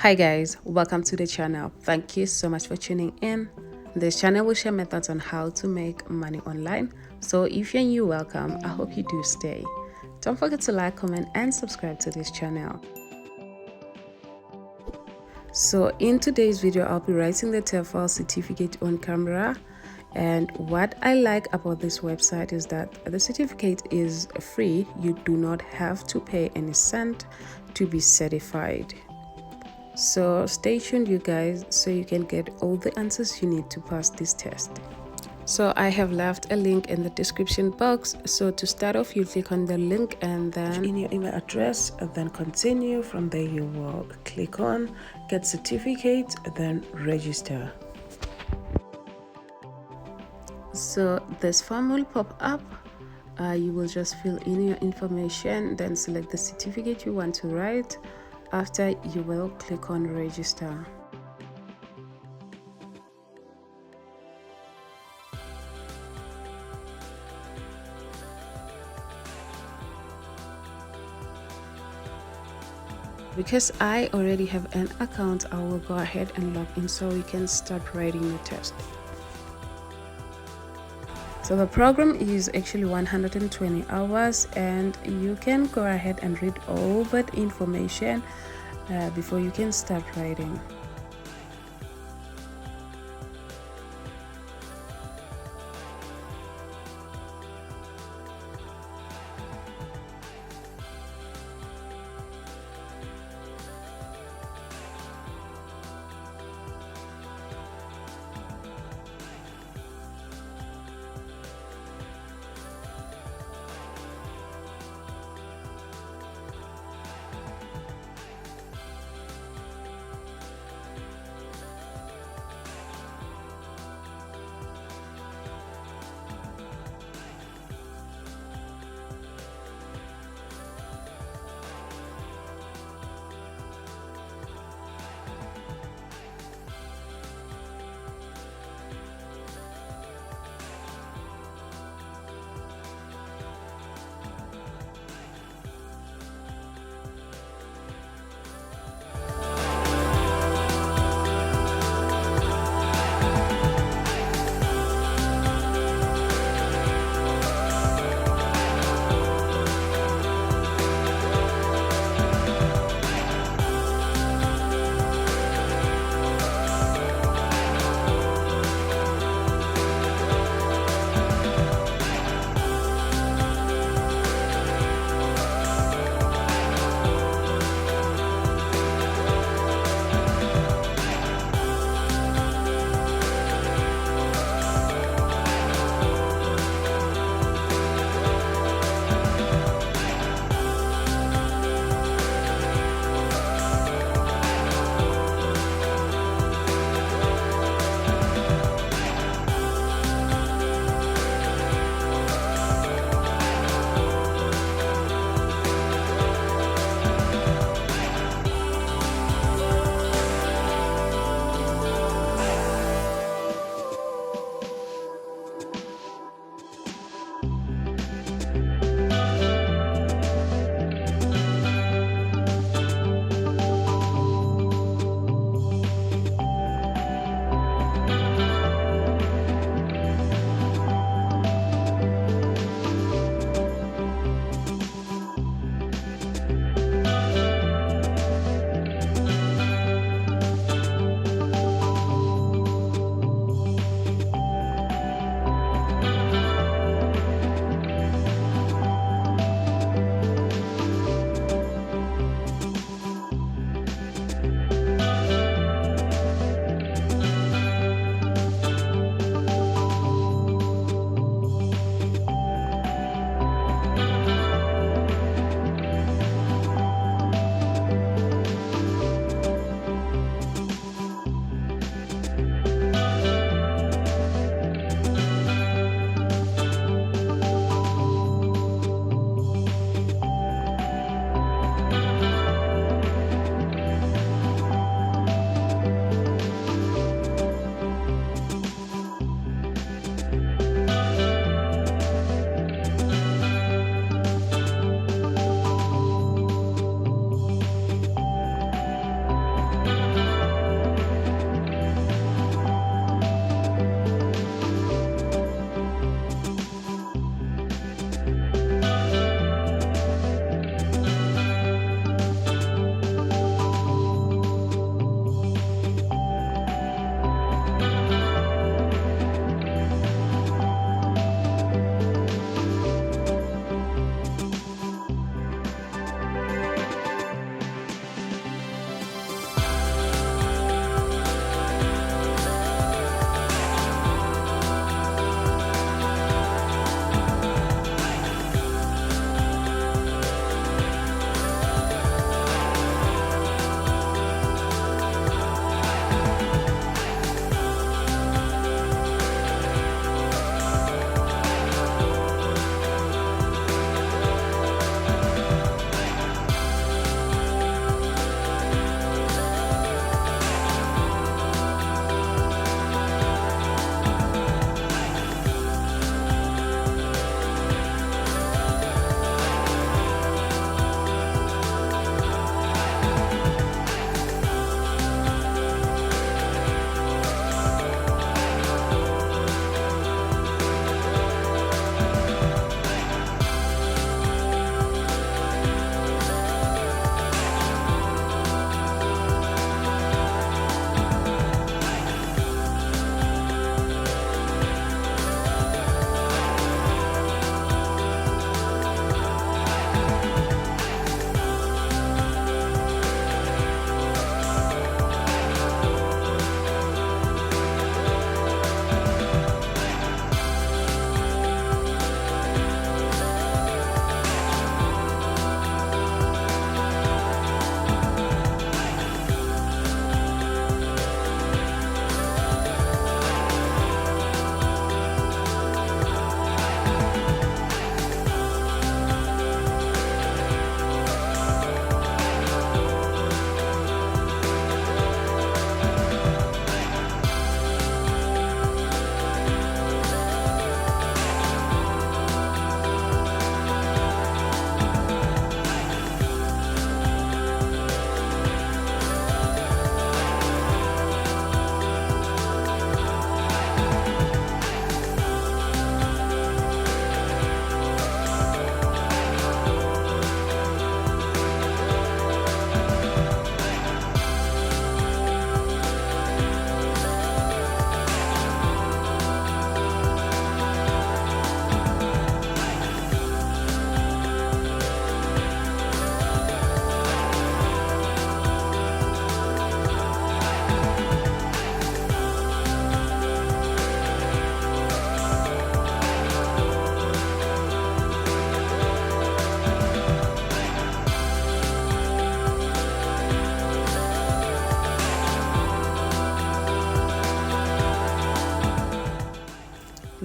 Hi guys, welcome to the channel. Thank you so much for tuning in. This channel will share methods on how to make money online. So if you're new, welcome. I hope you do stay. Don't forget to like, comment and subscribe to this channel. So in today's video, I'll be writing the TEFL certificate on camera. And what I like about this website is that the certificate is free. You do not have to pay any cent to be certified. So stay tuned you guys so you can get all the answers you need to pass this test. So I have left a link in the description box. So to start off, you click on the link and then in your email address, and then continue. From there you will click on get certificate, then register. So this form will pop up. You will just fill in your information, then select the certificate you want to write. After, you will click on register. Because I already have an account, I will go ahead and log in so we can start writing the test. So the program is actually 120 hours and you can go ahead and read all that information before you can start writing.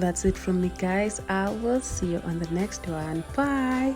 that's it from me, guys. I will see you on the next one. Bye.